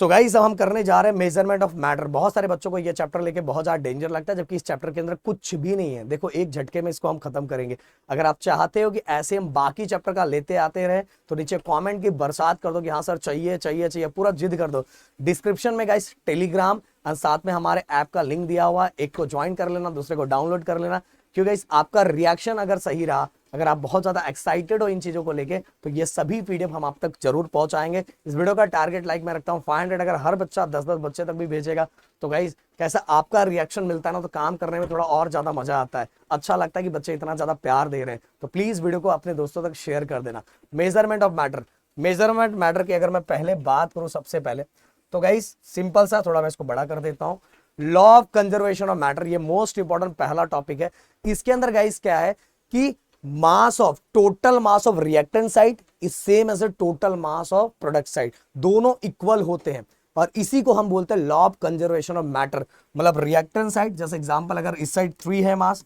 So guys अब हम करने जा रहे हैं मेजरमेंट ऑफ मैटर। बहुत सारे बच्चों को ये चैप्टर लेके बहुत ज्यादा डेंजर लगता है, जबकि इस चैप्टर के अंदर कुछ भी नहीं है। देखो एक झटके में इसको हम खत्म करेंगे। अगर आप चाहते हो कि ऐसे हम बाकी चैप्टर का लेते आते रहे तो नीचे कमेंट की बरसात कर दो कि हाँ सर चाहिए चाहिए चाहिए, पूरा जिद कर दो। डिस्क्रिप्शन में गाइस टेलीग्राम और साथ में हमारे ऐप का लिंक दिया हुआ है, एक को ज्वाइन कर लेना, दूसरे को डाउनलोड कर लेना। क्योंकि गाइस आपका रिएक्शन अगर सही रहा, अगर आप बहुत ज्यादा एक्साइटेड हो इन चीजों को लेके, तो ये सभी पीडीएफ हम आप तक जरूर पहुंचाएंगे। इस वीडियो का टारगेट लाइक मैं रखता हूं 500। अगर हर बच्चा 10-10 बच्चे तक भी भेजेगा तो गाइस कैसा आपका रिएक्शन मिलता है ना, तो काम करने में थोड़ा और ज्यादा मजा आता है, अच्छा लगता है कि बच्चे इतना ज्यादा प्यार दे रहे हैं। तो प्लीज वीडियो को अपने दोस्तों तक शेयर कर देना। Measurement of matter, measurement matter की अगर मैं पहले बात करूं सबसे पहले, तो गाइस सिंपल सा, थोड़ा मैं इसको बड़ा कर देता हूं। Law of conservation of matter, ये मोस्ट इंपॉर्टेंट पहला टॉपिक है। इसके अंदर गाइस क्या है कि mass of, total mass of reactant side is same as the total mass of product side, दोनों इक्वल होते हैं और इसी को हम बोलते हैं law of conservation of matter. मतलब रिएक्टेंट साइड, जैसे एग्जांपल अगर इस साइड 3 है मास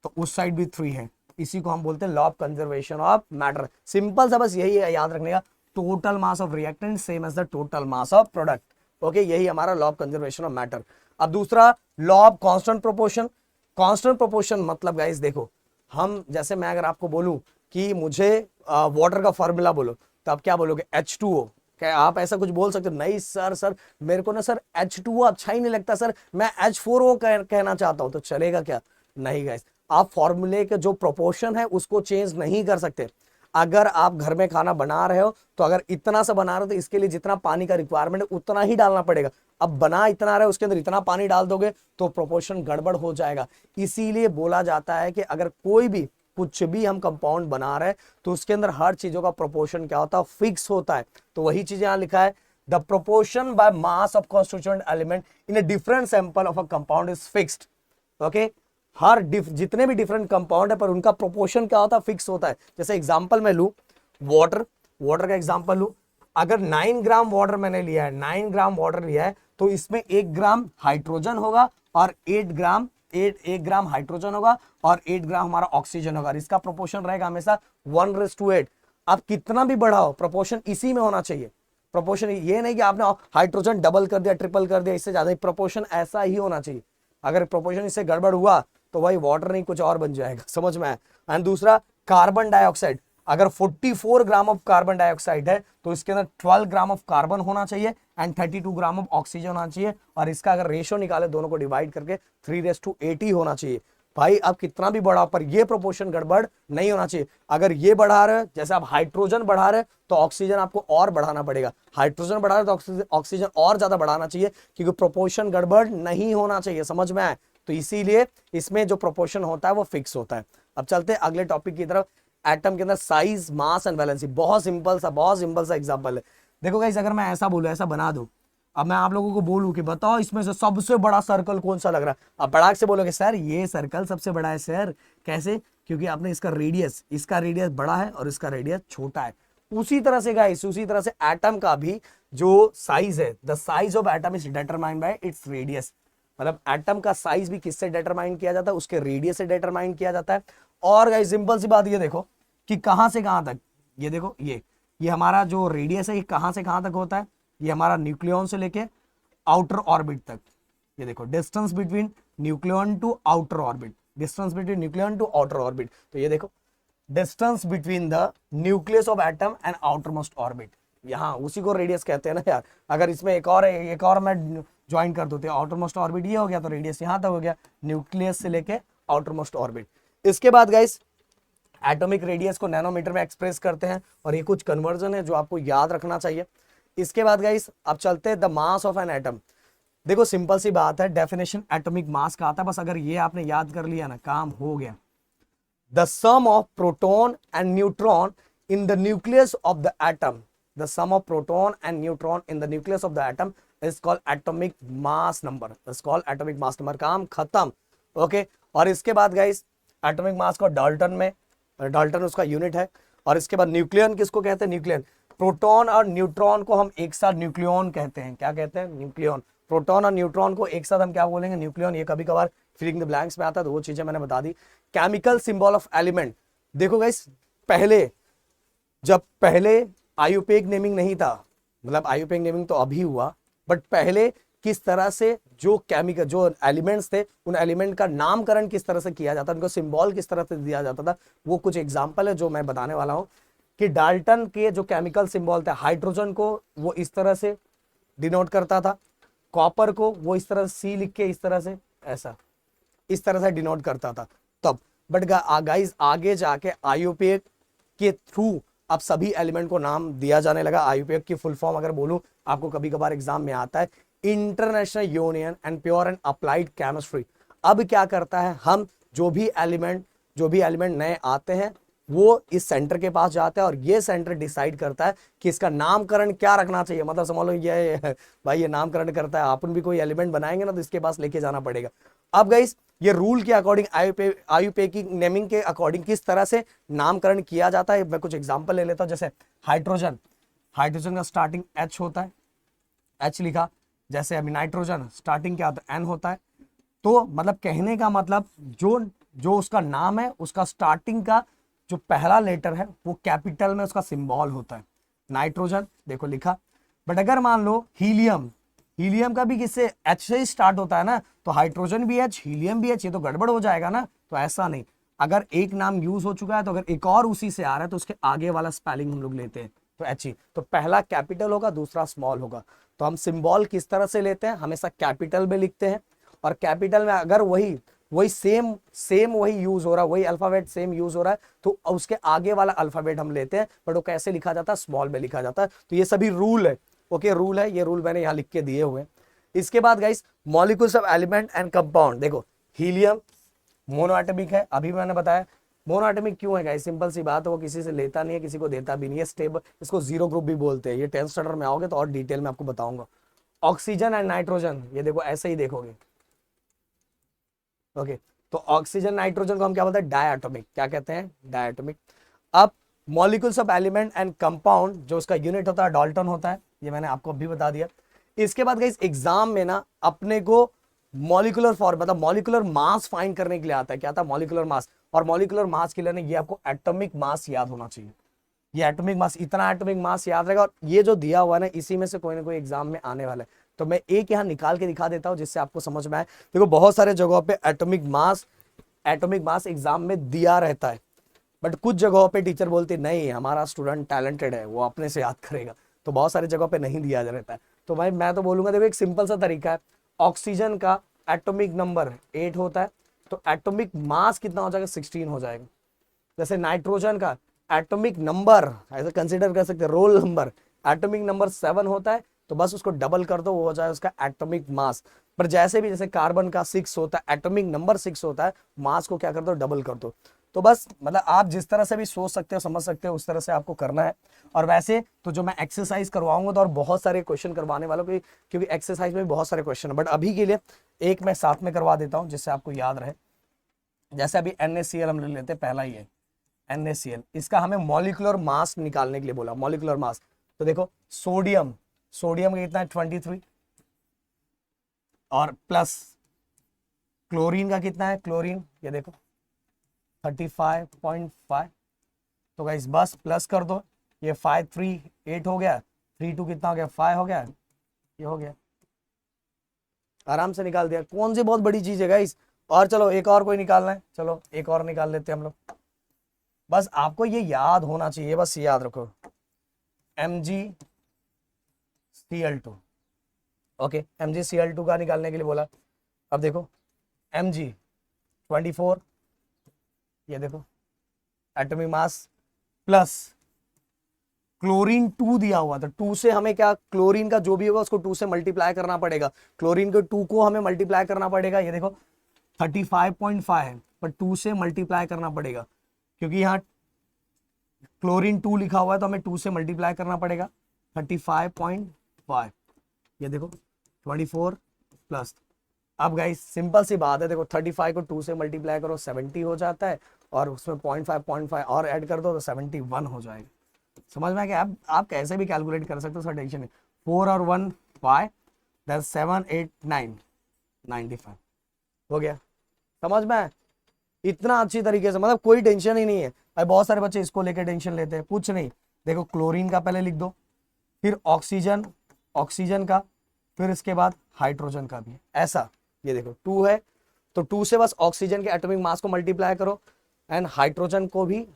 तो उस साइड भी 3 है, इसी को हम बोलते हैं law of conservation of matter. Simple सा बस यही है, याद रखने का, total mass of reactant same as the total mass of product. Okay, यही हमारा law of conservation of matter. अब दूसरा law of constant proportion. Constant proportion मतलब गाइस देखो, हम जैसे मैं अगर आपको बोलूं कि मुझे वाटर का फॉर्मूला बोलो, तो आप क्या बोलोगे? H2O। क्या आप ऐसा कुछ बोल सकते हो? नहीं सर मेरे को ना सर H2O अच्छा ही नहीं लगता सर, मैं H4O कहना चाहता हूं, तो चलेगा क्या? नहीं गाइस, आप फॉर्मूले के जो प्रोपोर्शन है उसको चेंज नहीं कर सकते। अगर आप घर में खाना बना रहे हो तो अगर इतना सा बना रहे हो तो इसके लिए जितना पानी का रिक्वायरमेंट है उतना ही डालना पड़ेगा। अब बना इतना रहे, उसके अंदर इतना पानी डाल दोगे तो प्रोपोर्शन गड़बड़ हो जाएगा। इसीलिए बोला जाता है कि अगर कोई भी कुछ भी हम कंपाउंड बना रहे हैं तो उसके अंदर हर चीजों का प्रोपोर्शन क्या होता है? फिक्स होता है। तो वही चीज यहां लिखा है, the proportion by mass of constituent element in a different sample of a compound is fixed. Okay, हर जितने भी डिफरेंट कंपाउंड है पर उनका प्रोपोर्शन क्या होता है? फिक्स होता है। जैसे एग्जांपल मैं लू वाटर, वाटर का एग्जांपल लू, अगर 9 ग्राम वाटर मैंने लिया है, 9 ग्राम वाटर लिया है, तो इसमें 1 ग्राम हाइड्रोजन होगा और 1 ग्राम हाइड्रोजन होगा और 8 ग्राम हमारा ऑक्सीजन होगा। इसका प्रोपोर्शन रहेगा हमेशा 1:8। आप कितना भी बढ़ाओ प्रोपोर्शन इसी में होना चाहिए। प्रोपोर्शन ये नहीं कि आपने हाइड्रोजन डबल कर दिया, ट्रिपल कर दिया, इससे ज्यादा, प्रोपोर्शन ऐसा ही होना चाहिए। अगर प्रोपोर्शन इससे गड़बड़ हुआ तो भाई वाटर नहीं कुछ और बन जाएगा, समझ में आया? एंड दूसरा कार्बन डाइऑक्साइड, अगर 44 ग्राम ऑफ कार्बन डाइऑक्साइड है तो इसके अंदर 12 ग्राम ऑफ कार्बन होना चाहिए एंड 32 ग्राम ऑफ ऑक्सीजन होना चाहिए, और इसका अगर रेशियो निकाले दोनों को डिवाइड करके 3:80 होना चाहिए। भाई आप कितना भी बढ़ाओ पर ये प्रोपोर्शन गड़बड़ नहीं होना चाहिए। अगर ये बढ़ा रहे हो, जैसे आप हाइड्रोजन बढ़ा रहे तो ऑक्सीजन आपको और बढ़ाना पड़ेगा, हाइड्रोजन बढ़ा रहे तो ऑक्सीजन और ज्यादा बढ़ाना चाहिए, क्योंकि प्रोपोर्शन गड़बड़ नहीं होना चाहिए, समझ में आए? तो इसीलिए इसमें जो प्रोपोर्शन होता है वो फिक्स होता है। अब चलते हैं अगले टॉपिक की तरफ, एटम के अंदर साइज, मास एंड वैलेंसी। बहुत सिंपल सा एग्जांपल है। देखो गाइस, अगर मैं ऐसा बोलूं, ऐसा बना दूं, अब मैं आप लोगों को बोलूं कि बताओ इसमें से सबसे बड़ा सर्कल कौन सा लग रहा है, अब बड़ा से बोलोगे सर ये सर्कल सबसे बड़ा है। सर कैसे? क्योंकि आपने इसका रेडियस बड़ा है और इसका रेडियस छोटा है। उसी तरह से गाइस, उसी तरह से एटम का भी जो साइज है, the size of atom is determined by its radius. मतलब एटम का साइज भी किससे डिटरमाइन किया जाता है? उसके रेडियस से डिटरमाइन किया जाता है। और गाइस सिंपल सी बात ये देखो कि कहां से कहां तक, ये देखो ये हमारा जो रेडियस है ये कहां से कहां तक होता है? ये हमारा न्यूक्लियन से लेके आउटर ऑर्बिट तक। ये देखो distance between nucleon to outer orbit, distance between nucleon to outer orbit. तो ये देखो distance between the nucleus of atom and outer most orbit, यहाँ उसी को रेडियस कहते हैं ना यार। अगर इसमें एक और मैं ज्वाइन कर दो तो आउटर मोस्ट ऑर्बिट ये हो गया, तो रेडियस यहां तक हो गया, न्यूक्लियस से लेके आउटर मोस्ट ऑर्बिट। इसके बाद गाइस एटॉमिक रेडियस को नैनोमीटर में एक्सप्रेस करते हैं, और ये कुछ कन्वर्जन है जो आपको याद रखना चाहिए। इसके बाद गाइस अब चलते हैं the mass of an atom. देखो सिंपल सी बात है, डेफिनेशन एटॉमिक मास का आता है, बस अगर ये आपने याद कर लिया ना, काम हो गया। The sum of proton and neutron in the nucleus of the atom, the sum of proton and neutron in the nucleus of the atom is called atomic mass number, is called atomic mass number. काम खत्म। Okay, और इसके बाद guys atomic mass को Dalton में, Dalton उसका unit है। और इसके बाद न्यूक्लियन किसको कहते हैं? न्यूक्लियन। प्रोटॉन और न्यूट्रॉन को हम एक साथ न्यूक्लियन कहते हैं। क्या कहते हैं? न्यूक्लियन। प्रोटॉन और न्यूट्रॉन को एक साथ हम क्या बोलेंगे? न्यूक्लियन। ये कभी कभार फिलिंग द ब्लैंक्स में आता है, तो वो चीजें मैंने बता दी। केमिकल सिंबल ऑफ एलिमेंट, देखो गाइस जब पहले आयुपेक नेमिंग नहीं था, मतलब आयुपेक नेमिंग तो अभी हुआ, बट पहले किस तरह से जो केमिकल जो एलिमेंट्स थे उन एलिमेंट का नामकरण किस तरह से किया जाता, उनको सिंबल किस तरह से दिया जाता था, वो कुछ एग्जाम्पल है जो मैं बताने वाला हूं। कि डाल्टन के जो केमिकल सिंबल थे, हाइड्रोजन को वो इस तरह से डिनोट करता था, कॉपर को वो इस तरह सी लिख के इस तरह से ऐसा इस तरह से डिनोट करता था तब। बट गाइस आगे जाके आईयूपीए के थ्रू अब सभी एलिमेंट को नाम दिया जाने लगा। आईयूपीए की फुल फॉर्म अगर बोलूं, आपको कभी कभार एग्जाम में आता है, international union and pure and applied chemistry. अब क्या करता है, हम जो भी एलिमेंट नए आते हैं वो इस सेंटर के पास जाता है और ये सेंटर डिसाइड करता है कि इसका नामकरण क्या रखना चाहिए। मतलब समझ लो ये भाई ये नामकरण करता है, अपन भी कोई एलिमेंट बनाएंगे ना तो इसके पास लेके जाना पड़ेगा। अब गाइस ये रूल के अकॉर्डिंग आईयूपीए की नेमिंग के अकॉर्डिंग किस तरह से नामकरण किया जाता है, मैं कुछ एग्जांपल ले लेता हूं। जैसे हाइड्रोजन का स्टार्टिंग एच होता है, एच लिखा। जैसे अभी नाइट्रोजन स्टार्टिंग क्या होता है, एन होता है। तो मतलब कहने का मतलब जो उसका नाम है उसका स्टार्टिंग का जो पहला लेटर है वो कैपिटल में उसका सिंबल होता है। नाइट्रोजन देखो लिखा। बट अगर मान लो हीलियम का भी किससे, एच से ही स्टार्ट होता है ना, तो हाइड्रोजन भी एच, हीलियम भी एच, ये तो गड़बड़ हो जाएगा ना। तो ऐसा नहीं, अगर एक नाम यूज हो चुका है तो अगर एक और उसी से आ रहा है तो उसके आगे वाला स्पेलिंग हम लोग लेते हैं तो एच ही। तो पहला कैपिटल होगा, दूसरा स्मॉल होगा। तो हम सिंबल किस तरह से लेते हैं, हमेशा कैपिटल में लिखते हैं। और कैपिटल में अगर वही सेम वही यूज हो रहा है, वही अल्फाबेट सेम यूज हो रहा है तो उसके आगे वाला अल्फाबेट हम लेते हैं। बट वो कैसे लिखा जाता है, स्मॉल में लिखा जाता है। तो ये सभी रूल है, ओके रूल है, ये रूल मैंने यहाँ लिख के दिए हुए हैं। इसके बाद guys molecules of element and compound. देखो हीलियम मोनोएटॉमिक है, अभी मैंने बताया। मोनोएटॉमिक क्यों है गाइस, सिंपल सी बात है, वो किसी से लेता नहीं है, किसी को देता भी नहीं है, स्टेबल। इसको जीरो ग्रुप भी बोलते हैं। ये 10th स्टैंडर्ड में आओगे तो और डिटेल में आपको बताऊंगा। ऑक्सीजन एंड नाइट्रोजन, ये देखो ऐसे ही देखोगे, ओके। तो ऑक्सीजन नाइट्रोजन को हम क्या बोलते हैं, डायटोमिक। क्या कहते हैं, डायटोमिक। अब molecules of element and compound, जो उसका यूनिट होता है डाल्टन होता है, ये मैंने आपको अभी बता दिया। इसके बाद गाइस एग्जाम में ना अपने को मॉलिक्यूलर फॉर्म मतलब मॉलिक्यूलर मास फाइंड करने के लिए आता है। क्या आता है, मॉलिक्यूलर मास। और मॉलिक्यूलर मास के लिए ना ये आपको एटॉमिक मास याद होना चाहिए। ये एटॉमिक मास, इतना एटॉमिक मास याद रहेगा। और ये जो दिया हुआ है ना इसी में से कोई ना कोई एग्जाम में आने वाला है। तो मैं एक यहाँ निकाल के दिखा देता हूँ जिससे आपको समझ में आए। देखो बहुत सारे जगहों पे एटॉमिक मास एग्जाम में दिया रहता है। बट कुछ जगहों पे टीचर बोलते नहीं हमारा स्टूडेंट टैलेंटेड है, वो अपने से याद करेगा। तो बहुत सारी जगहों पे नहीं दिया रहता है। तो भाई मैं तो बोलूंगा देखो एक सिंपल सा तरीका है। ऑक्सीजन का एटॉमिक नंबर 8 होता है, तो एटॉमिक मास कितना हो जाएगा, 16 हो जाएगा। जैसे नाइट्रोजन का एटॉमिक नंबर ऐसे कंसीडर कर सकते हैं, रोल नंबर, एटॉमिक नंबर 7 होता है, तो बस उसको डबल कर दो, वो हो जाए उसका एटॉमिक मास। पर जैसे भी जैसे कार्बन का 6 होता है, एटॉमिक नंबर 6 होता है, मास को क्या कर दो, डबल कर दो। तो बस मतलब आप जिस तरह से भी सोच सकते हो, समझ सकते हो, उस तरह से आपको करना है। और वैसे तो जो मैं एक्सरसाइज करवाऊंगा तो और बहुत सारे क्वेश्चन करवाने वालों की, क्योंकि एक्सरसाइज में भी बहुत सारे क्वेश्चन है। बट अभी के लिए एक मैं साथ में करवा देता हूँ जिससे आपको याद रहे। जैसे अभी NaCl हम ले लेते हैं, पहला ही है NaCl। इसका हमें मॉलिक्यूलर मास निकालने के लिए बोला, मॉलिक्यूलर मास। तो देखो सोडियम का कितना है, 23। और प्लस क्लोरीन का कितना है, क्लोरीन ये देखो 35.5। तो गाइस बस प्लस कर दो, ये 5 3 8 हो गया, 3 2 कितना हो गया, 5 हो गया, ये हो गया, आराम से निकाल दिया। कौन सी बहुत बड़ी चीज है गाइस। और चलो एक और कोई निकालना है, चलो एक और निकाल लेते हैं हम लोग। बस आपको ये याद होना चाहिए, बस याद रखो MgCl2, ओके। MgCl2 का निकालने के लिए बोला। अब देखो Mg 24, ये देखो एटॉमिक मास, प्लस क्लोरीन 2 दिया हुआ था। 2 से हमें क्या, क्लोरीन का जो भी होगा उसको 2 से मल्टीप्लाई करना पड़ेगा। क्लोरीन के 2 को हमें मल्टीप्लाई करना पड़ेगा। ये देखो 35.5 है, पर 2 से मल्टीप्लाई करना पड़ेगा, क्योंकि यहाँ क्लोरीन 2 लिखा हुआ है तो हमें 2 से मल्टीप्लाई करना पड़ेगा। 35.5, ये देखो 24 प्लस। अब गाइस सिंपल सी बात है, देखो 35 को 2 से मल्टीप्लाई करो 70 हो जाता है, और उसमें 0.5 और ऐड कर दो तो 71 हो जाएगा। समझ में आ गया। आप कैसे भी कैलकुलेट कर सकते हो, उसका टेंशन नहीं। 4 और 1 5, 7 8 9 95 हो गया। समझ में इतना अच्छी तरीके से, मतलब कोई टेंशन ही नहीं है भाई। बहुत सारे बच्चे इसको लेकर टेंशन लेते हैं, कुछ नहीं। देखो क्लोरीन का पहले लिख दो, फिर ऑक्सीजन का, फिर इसके बाद हाइड्रोजन का भी है ऐसा। ये देखो 2 है तो 2 से बस ऑक्सीजन के एटॉमिक मास को मल्टीप्लाई करो एंड हाइड्रोजन को भी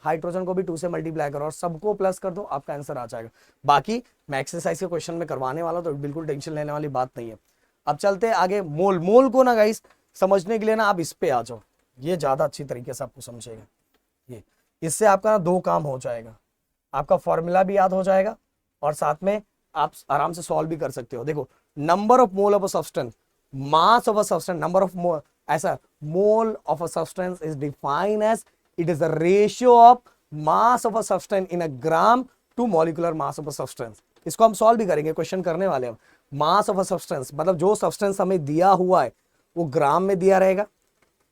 2 से मल्टीप्लाई करो और सबको प्लस कर दो, आपका आंसर आ जाएगा। बाकी मैं एक्सरसाइज के क्वेश्चन में करवाने वाला हूं तो बिल्कुल टेंशन लेने वाली बात नहीं है। अब चलते हैं आगे। मोल, मोल को ना गाइस समझने के लिए ना आप इस पे आ जाओ, ये ज्यादा अच्छी तरीके से आपको समझेगा। ये इससे आपका ना 2 काम हो जाएगा, आपका फॉर्मूला भी याद हो जाएगा और साथ में आप आराम से सॉल्व भी कर सकते हो। देखो number of mole of a substance, mass of a substance, number of mole, ऐसा mole of a substance is defined as it is the ratio of mass of a substance in a gram to molecular mass of a substance. इसको हम solve भी करेंगे, question करने वाले हम। मास of a substance मतलब जो सब्सटेंस हमें दिया हुआ है वो ग्राम में दिया रहेगा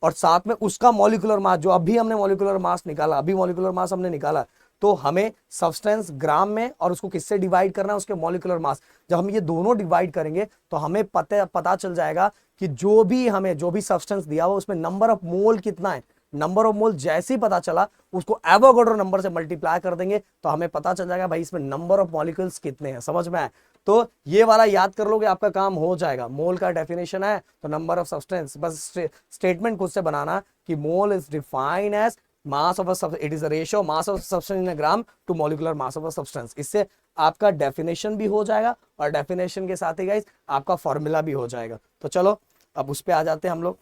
और साथ में उसका मॉलिक्यूलर मास, जो अभी हमने मॉलिक्यूलर मास निकाला, अभी मॉलिक्यूलर मास हमने निकाला, तो हमें सब्सटेंस ग्राम में और उसको किससे डिवाइड करना है, उसके मॉलिक्यूलर मास। जब हम ये दोनों डिवाइड करेंगे तो हमें पता चल जाएगा कि जो भी सब्सटेंस दिया हुआ उसमें नंबर ऑफ मोल कितना है। नंबर ऑफ मोल जैसे ही पता चला उसको एवोगाड्रो नंबर से मल्टीप्लाई कर देंगे तो हमें पता चल जाएगा भाई इसमें नंबर ऑफ मॉलिक्यूल्स कितने हैं। समझ में आए? तो ये वाला याद कर लोगे आपका काम हो जाएगा। मोल का डेफिनेशन है तो नंबर ऑफ सब्सटेंस, बस स्टेटमेंट खुद से बनाना कि mole is defined as mass of a substance, it is a ratio mass of substance in a gram to molecular mass of a substance. इससे आपका डेफिनेशन भी हो जाएगा और डेफिनेशन के साथ ही गाइस आपका फॉर्मूला भी हो जाएगा। तो चलो अब उस पे आ जाते हैं हम लोग।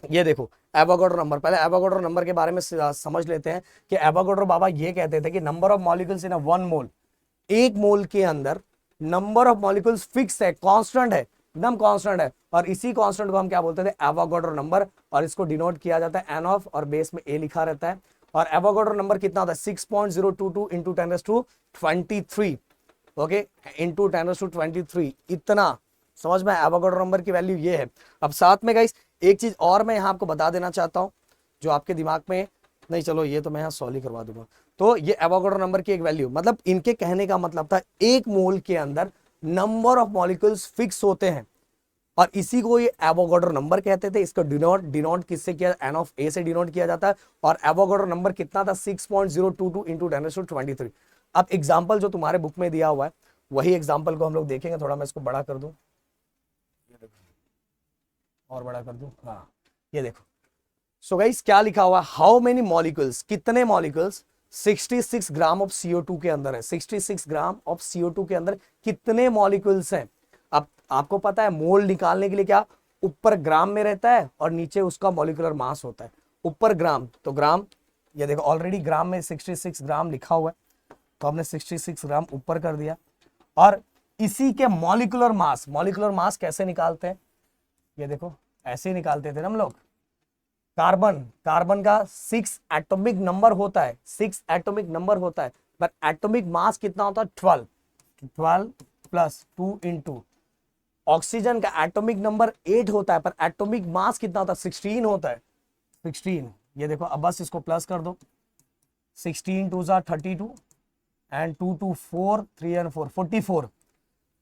ये देखो एवोगाड्रो नंबर, पहले एवोगाड्रो नंबर के बारे में समझ लेते हैं कि एवोगाड्रो बाबा ये कहते थे कि नंबर ऑफ मॉलिक्यूल्स इन अ 1 मोल, एक मोल के अंदर नंबर ऑफ मॉलिक्यूल्स फिक्स है, कांस्टेंट है, एकदम कांस्टेंट है, और इसी कांस्टेंट को हम क्या बोलते थे, एवोगाड्रो नंबर, और इसको डिनोट किया जाता है एन ऑफ, और बेस में ए लिखा रहता है। और एवोगाड्रो नंबर कितना होता है 6.022 इंटू 10⁻23, ओके, इंटू 10⁻23, इतना। समझ में? एवोगाड्रो नंबर की वैल्यू ये है। अब साथ में गाइस एक चीज और मैं यहां आपको बता देना चाहता हूं जो आपके दिमाग में नहीं, चलो ये तो मैं यहां सॉल्व ही करवा दूंगा। तो ये एवोगाड्रो नंबर की एक वैल्यू, मतलब इनके कहने का मतलब था एक मोल के अंदर नंबर ऑफ मॉलिक्यूल्स फिक्स होते हैं और इसी को ये एवोगाड्रो नंबर कहते थे। इसको डिनोट किससे किया, एन ऑफ ए से डिनोट किया जाता है। और एवोगाड्रो नंबर कितना था 6.022 इंटू 10⁻23। अब एग्जाम्पल जो तुम्हारे बुक में दिया हुआ है वही एग्जाम्पल को हम लोग देखेंगे। थोड़ा मैं इसको बड़ा कर दूं, और बड़ा कर दूं, हाँ ये देखो। सो गाइस क्या लिखा हुआ है, हाउ मेनी मॉलिक्यूल्स, कितने मॉलिक्यूल्स 66 ग्राम ऑफ CO2 के अंदर है। 66 ग्राम ऑफ CO2 के अंदर कितने मॉलिक्यूल्स हैं। अब आपको पता है मोल निकालने के लिए क्या, ऊपर ग्राम में रहता है और नीचे उसका मॉलिक्यूलर मास होता है। ऊपर ग्राम तो ग्राम, ये देखो ऑलरेडी ग्राम में 66 ग्राम लिखा हुआ है तो हमने 66 ग्राम ऊपर कर दिया। और इसी के मॉलिक्यूलर मास कैसे निकालते हैं, ये देखो ऐसे ही निकालते थे ना हम लोग। कार्बन का 6 एटॉमिक नंबर होता है, 6 एटॉमिक नंबर होता है, पर एटॉमिक मास कितना होता है 12 प्लस 2 इंटू। ऑक्सीजन का एटॉमिक नंबर 8 होता है पर एटॉमिक मास कितना होता है 16 होता है, 16। ये देखो अब बस इसको प्लस कर दो, 16 2 जा 32 एंड 2 2 4 3 एंड 4 44।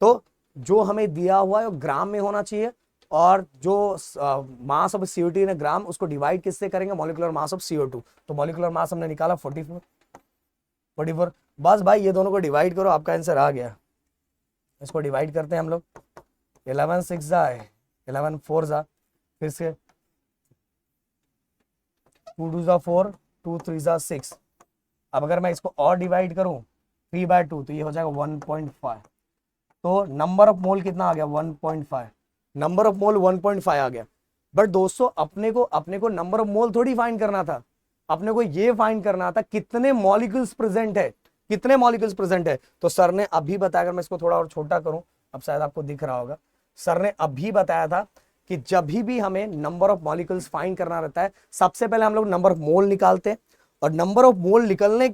तो जो हमें दिया हुआ है वो ग्राम में होना चाहिए और जो मास ऑफ CO2 इन ग्राम, उसको डिवाइड किससे करेंगे, मॉलिक्यूलर मास ऑफ CO2। तो मॉलिक्यूलर मास हमने निकाला 44। बस भाई ये दोनों को डिवाइड करो, आपका आंसर आ गया। इसको डिवाइड करते हैं हम लोग, 11 6 जा 11 4 जा, फिर से 2 2 जा 4 2 3 जा 6। अब अगर मैं इसको और डिवाइड करूं 3/2 तो ये हो जाएगा 1.5। तो नंबर ऑफ मोल कितना आ गया 1.5, नंबर ऑफ मोल 1.5 आ गया। बट दोस्तों अपने को नंबर ऑफ मोल थोड़ी फाइंड करना था, अपने को ये फाइंड करना था कितने मॉलिक्यूल्स प्रेजेंट है, कितने मॉलिक्यूल्स प्रेजेंट है। तो सर ने अभी बताया, अगर मैं इसको थोड़ा और छोटा करूं, अब शायद आपको दिख रहा होगा, सर ने अभी बताया था कि जब भी हमें नंबर ऑफ मॉलिक्यूल्स फाइंड करना रहता है सबसे पहले हम लोग नंबर ऑफ मोल निकालते हैं और नंबर ऑफ मोल निकलने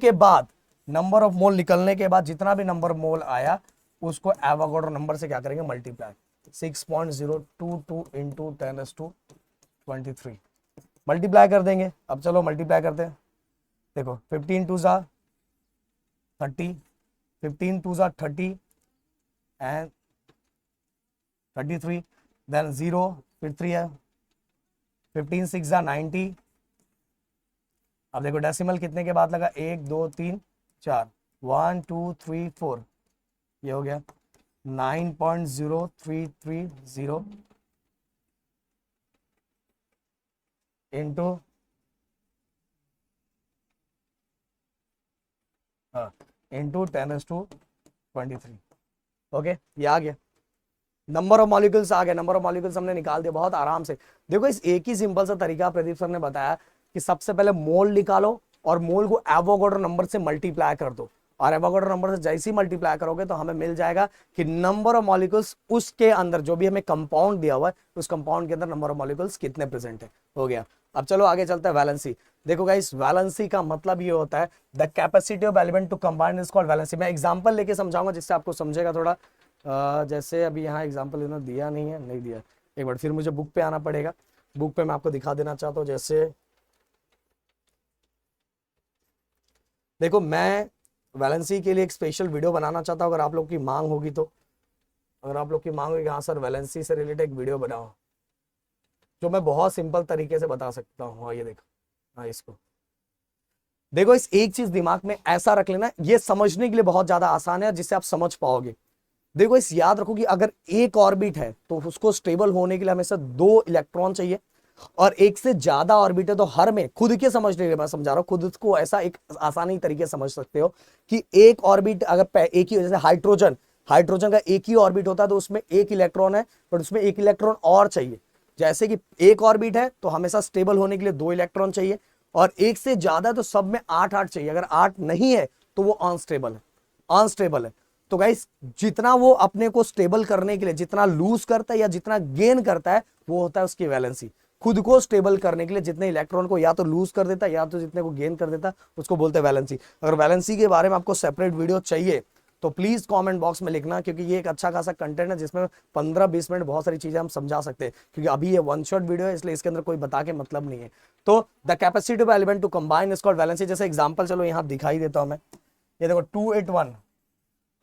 के बाद जितना भी नंबर ऑफ मोल आया उसको एवोगाड्रो नंबर से क्या करेंगे, मल्टीप्लाई। 6.022 इंटू 10⁻23 मल्टीप्लाई कर देंगे। अब चलो मल्टीप्लाई करते हैं, देखो 15 2 जा 30, 15 2 जा 30 एंड 33, देन 0 फिर 3 है, 15 6 जा 90। अब देखो डेसिमल कितने के बाद लगा, 1 2 3 4, 1 2 3 4, ये हो गया। 9.0330 इंटू इंटू 10⁻23। ओके, ये आ गया। नंबर ऑफ मॉलिक्यूल्स आ गए, नंबर ऑफ मॉलिक्यूल्स हमने निकाल दिया बहुत आराम से। देखो इस एक ही सिंपल सा तरीका प्रदीप सर ने बताया कि सबसे पहले मोल निकालो और मोल को एवोगाड्रो नंबर से मल्टीप्लाई कर दो, और एवोगाड्रो नंबर से जैसे ही मल्टीप्लाई करोगे तो हमें मिल जाएगा कि नंबर ऑफ मॉलिक्यूल्स उसके अंदर जो भी हमें कंपाउंड दिया हुआ है उस कंपाउंड के अंदर नंबर ऑफ मॉलिक्यूल्स कितने प्रेजेंट है। हो गया। अब चलो आगे चलते हैं वैलेंसी। देखो गाइस, वैलेंसी का मतलब ये होता है the capacity of element to combine is called valency. मैं एग्जांपल लेके समझाऊंगा जिससे आपको समझेगा थोड़ा। जैसे अभी यहाँ एग्जांपल इन्होंने दिया नहीं है, नहीं दिया, एक बार फिर मुझे बुक पे आना पड़ेगा। बुक पे मैं आपको दिखा देना चाहता हूँ। जैसे देखो, मैं वैलेंसी के लिए एक स्पेशल वीडियो बनाना चाहता हूँ, अगर आप लोग की मांग होगी तो। अगर आप लोग की मांग होगी, हाँ सर वैलेंसी से रिलेटेड एक वीडियो बनाओ, जो मैं बहुत सिंपल तरीके से बता सकता हूँ। हाँ ये देखो, हाँ इसको देखो। इस एक चीज दिमाग में ऐसा रख लेना, ये समझने के लिए बहुत ज्यादा आसान है जिससे आप समझ पाओगे। देखो इस याद रखो कि अगर एक ऑर्बिट है तो उसको स्टेबल होने के लिए हमेशा 2 इलेक्ट्रॉन चाहिए, और एक से ज्यादा ऑर्बिट है तो हर में, खुद के समझने के लिए मैं समझा रहा हूं, खुद को ऐसा एक आसानी तरीके से समझ सकते हो कि एक ऑर्बिट अगर एक ही, जैसे हाइड्रोजन, हाइड्रोजन का एक ही ऑर्बिट होता है तो उसमें 1 इलेक्ट्रॉन है, बट उसमें 1 इलेक्ट्रॉन और चाहिए। जैसे कि एक ऑर्बिट है तो हमेशा स्टेबल होने के लिए 2 इलेक्ट्रॉन चाहिए, और एक से ज्यादा तो सब में 8 8 चाहिए। अगर 8 नहीं है तो वो अनस्टेबल है, अनस्टेबल है। तो गाइस, जितना वो अपने को स्टेबल करने के लिए जितना लूज करता है या जितना गेन करता है, वो होता है उसकी वैलेंसी। खुद को स्टेबल करने के लिए जितने इलेक्ट्रॉन को या तो लूज कर देता है या तो जितने को गेन कर देता है, उसको बोलते हैं वैलेंसी। अगर वैलेंसी के बारे में आपको सेपरेट वीडियो चाहिए तो प्लीज कमेंट बॉक्स में लिखना, क्योंकि ये एक अच्छा खासा कंटेंट है जिसमें 15-20 मिनट बहुत सारी चीजें हम समझा सकते हैं। क्योंकि अभी ये वन शॉट वीडियो है, इसलिए इसके अंदर कोई बता के मतलब नहीं है। तो the capacity of element to combine is called valency. जैसे एग्जांपल चलो यहाँ दिखाई देता हूं मैं, ये देखो 281।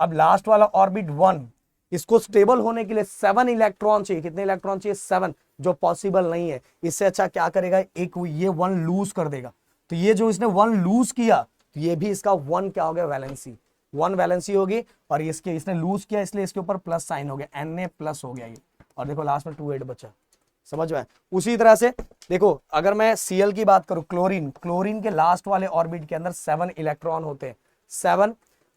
अब लास्ट वाला ऑर्बिट 1, इसको स्टेबल होने के लिए 7 इलेक्ट्रॉन चाहिए। कितने इलेक्ट्रॉन चाहिए? 7, जो पॉसिबल नहीं है। इससे अच्छा क्या करेगा, एक ये 1 लूज कर देगा। तो ये जो इसने 1 लूज किया, तो ये भी इसका 1 क्या हो गया, वैलेंसी। 1 वैलेंसी होगी, और इसके इसने लूज किया इसलिए इसके ऊपर प्लस साइन हो गया, Na+ हो गया ये। और देखो लास्ट में 28 बचा। समझ में? उसी तरह से देखो, अगर मैं Cl की बात करूं, क्लोरीन, क्लोरीन के लास्ट वाले ऑर्बिट के अंदर 7 इलेक्ट्रॉन होते हैं। 7,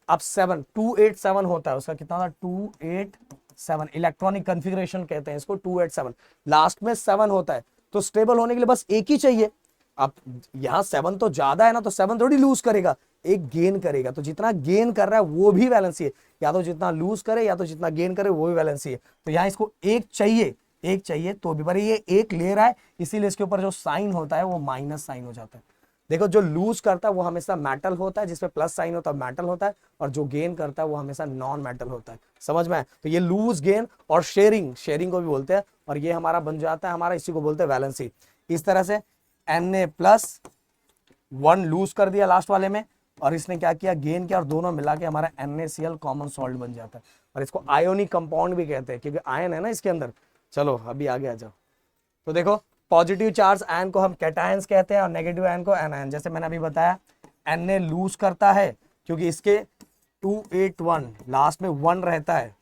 अब 7 287 होता है उसका, कितना था, 287। इलेक्ट्रॉनिक कॉन्फ़िगरेशन कहते हैं इसको, 287। लास्ट में 7 होता है, तो स्टेबल होने के लिए बस एक ही चाहिए। अब यहां 7 तो ज्यादा है ना, तो 7 थोड़ी लूज करेगा, एक गेन करेगा। तो जितना गेन कर रहा है वो भी वैलेंसी है, या तो जितना लूज करे या तो जितना गेन करे वो भी वैलेंसी है। तो यहां इसको एक चाहिए, एक चाहिए तो भी, पर ये एक ले रहा है, इसीलिए इसके ऊपर जो साइन होता है वो माइनस साइन हो जाता है। देखो, जो लूज करता है वो हमेशा मेटल होता है, जिसपे प्लस साइन होता है मेटल होता है, और जो गेन करता है वो हमेशा नॉन मेटल होता है। समझ में? तो ये लूज, गेन और शेयरिंग, शेयरिंग को भी बोलते हैं, और ये हमारा बन जाता है हमारा, इसी को बोलते हैं वैलेंसी। इस तरह से Na+1 लूज कर दिया लास्ट वाले में, और इसने क्या किया, गेन किया, और दोनों मिला के हमारा NaCl कॉमन सॉल्ट बन जाता है। और इसको आयोनिक कंपाउंड भी कहते हैं, क्योंकि आयन है ना इसके अंदर। चलो अभी आगे आ जाओ। तो देखो, पॉजिटिव चार्ज आयन को हम कैटायंस कहते हैं, और नेगेटिव आयन को एनायन। जैसे मैंने अभी बताया, Na लूज करता है क्योंकि इसके 281 लास्ट में 1 रहता है,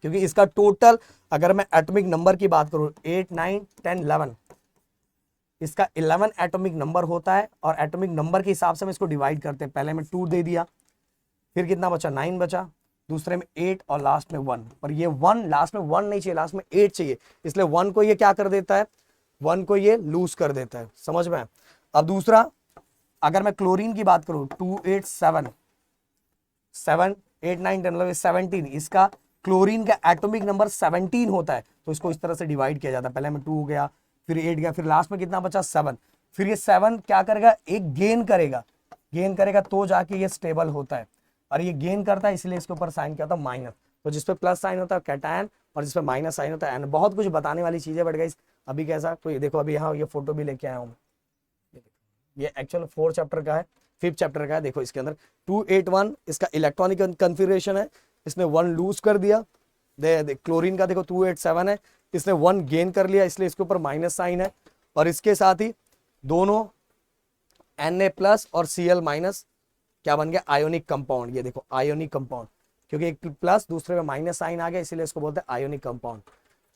क्योंकि इसका टोटल, अगर मैं एटॉमिक नंबर की बात करूं, 8 9 10 11, इसका 11 एटॉमिक नंबर होता है, और एटॉमिक नंबर के हिसाब से हम इसको डिवाइड करते हैं। पहले में 2 दे दिया, फिर कितना बचा, 9 बचा, दूसरे में 8, और लास्ट में 1। पर ये 1 लास्ट में 1 नहीं चाहिए, लास्ट में 8 चाहिए, इसलिए 1 को ये क्या कर देता है, 1 को ये लूज कर देता है। समझ में? अब दूसरा, अगर मैं क्लोरीन की बात करूं, 287, 7 8 9 10 11 17, इसका क्लोरीन का एटॉमिक नंबर 17 होता है, तो इसको इस तरह से डिवाइड किया जाता है। पहले में 2 हो गया, फिर 8 गया, फिर लास्ट में कितना बचा, 7। फिर ये 7 क्या करेगा, एक गेन करेगा, गेन करेगा तो जाके ये स्टेबल होता है, और ये गेन करता है, इसलिए इसके ऊपर साइन क्या होता है, माइनस। तो जिसपे प्लस साइन होता है कैटायन, और जिसपे माइनस साइन होता है एन। बहुत कुछ बताने वाली चीजें, बट गाइस अभी कैसा, तो ये देखो, अभी यहाँ ये फोटो भी लेके आया हूँ, ये एक्चुअल 4 चैप्टर का है, 5th चैप्टर का है। देखो इसके अंदर 281 इसका इलेक्ट्रॉनिक कन्फिगरेशन है, इसने 1 लूज कर दिया। क्लोरीन का देखो 287 है, इसने 1 गेन कर लिया, इसलिए इसके ऊपर माइनस साइन है। और इसके साथ ही दोनों Na+ और Cl- क्या बन गया, आयोनिक कंपाउंड। ये देखो आयोनिक कंपाउंड, क्योंकि एक प्लस दूसरे में माइनस साइन आ गया, इसीलिए इसको बोलते हैं आयोनिक कंपाउंड।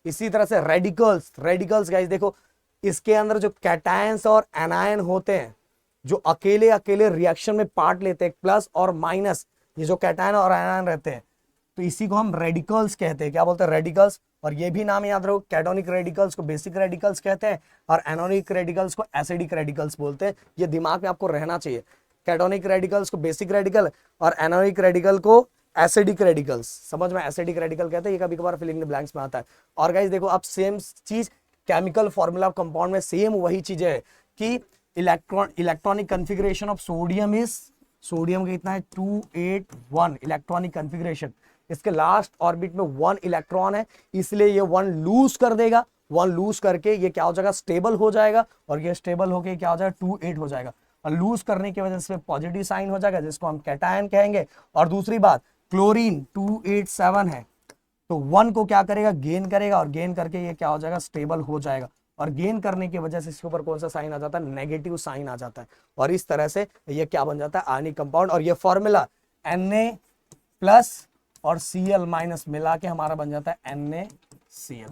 इसी तरह से रेडिकल्स, रेडिकल्स गाइस देखो, इसके अंदर जो कैटायंस और एनायन होते हैं, जो अकेले अकेले रिएक्शन में पार्ट लेते हैं, प्लस और माइनस, ये जो कैटायन और एनायन रहते हैं, तो इसी को हम रेडिकल्स कहते हैं। क्या बोलते हैं? रेडिकल्स। और ये भी नाम याद रखो, कैटोनिक रेडिकल्स को बेसिक रेडिकल्स कहते हैं और एनोनिक रेडिकल्स को एसिडिक रेडिकल्स बोलते हैं। ये दिमाग में आपको रहना चाहिए, कैटोनिक रेडिकल्स को बेसिक रेडिकल और एनोनिक रेडिकल को एसिडिक रेडिकल्स। समझ में? एसिडिक रेडिकल कहते हैं, ये कभी कभार फिलिंग इन द ब्लैंक्स में आता है। और गाइस देखो, अब सेम चीज केमिकल फॉर्मूला कंपाउंड में सेम वही चीज है कि electronic configuration of sodium is, sodium का कितना है 281 इलेक्ट्रॉनिक कॉन्फ़िगरेशन। इसके लास्ट ऑर्बिट में 1 इलेक्ट्रॉन है, इसलिए ये 1 लूज कर देगा। 1 लूज करके ये क्या हो जाएगा? स्टेबल हो जाएगा, और ये स्टेबल होके क्या हो जाएगा? 28 हो जाएगा। और लूज करने की वजह से पॉजिटिव साइन हो जाएगा, जिसको हम कैटायन कहेंगे। और दूसरी बात, क्लोरीन 287 है, तो 1 को क्या करेगा? गेन करेगा, और गेन करके ये क्या हो जाएगा? स्टेबल हो जाएगा। और गेन करने की वजह से इसके ऊपर कौन सा साइन आ जाता है? नेगेटिव साइन आ जाता है। और इस तरह से ये क्या बन जाता है? Ionic compound. और ये फॉर्मूला Na+ और Cl- मिला के हमारा बन जाता है NaCl।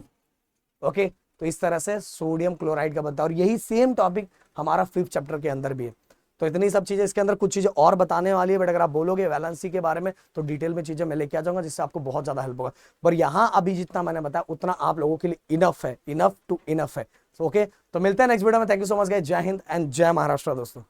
ओके, तो इस तरह से सोडियम क्लोराइड का बनता है। और यही सेम टॉपिक हमारा 5th चैप्टर के अंदर भी है। तो इतनी सब चीजें इसके अंदर, कुछ चीजें और बताने वाली है, बट अगर आप बोलोगे वैलेंसी के बारे में तो डिटेल में चीजें मैं लेके आ जाऊंगा, जिससे आपको बहुत ज्यादा हेल्प होगा। पर यहाँ अभी जितना मैंने बताया उतना आप लोगों के लिए इनफ है, इनफ टू इनफ है। ओके, तो मिलते हैं नेक्स्ट वीडियो में। Thank you so much guys. जय हिंद एंड जय महाराष्ट्र दोस्तों।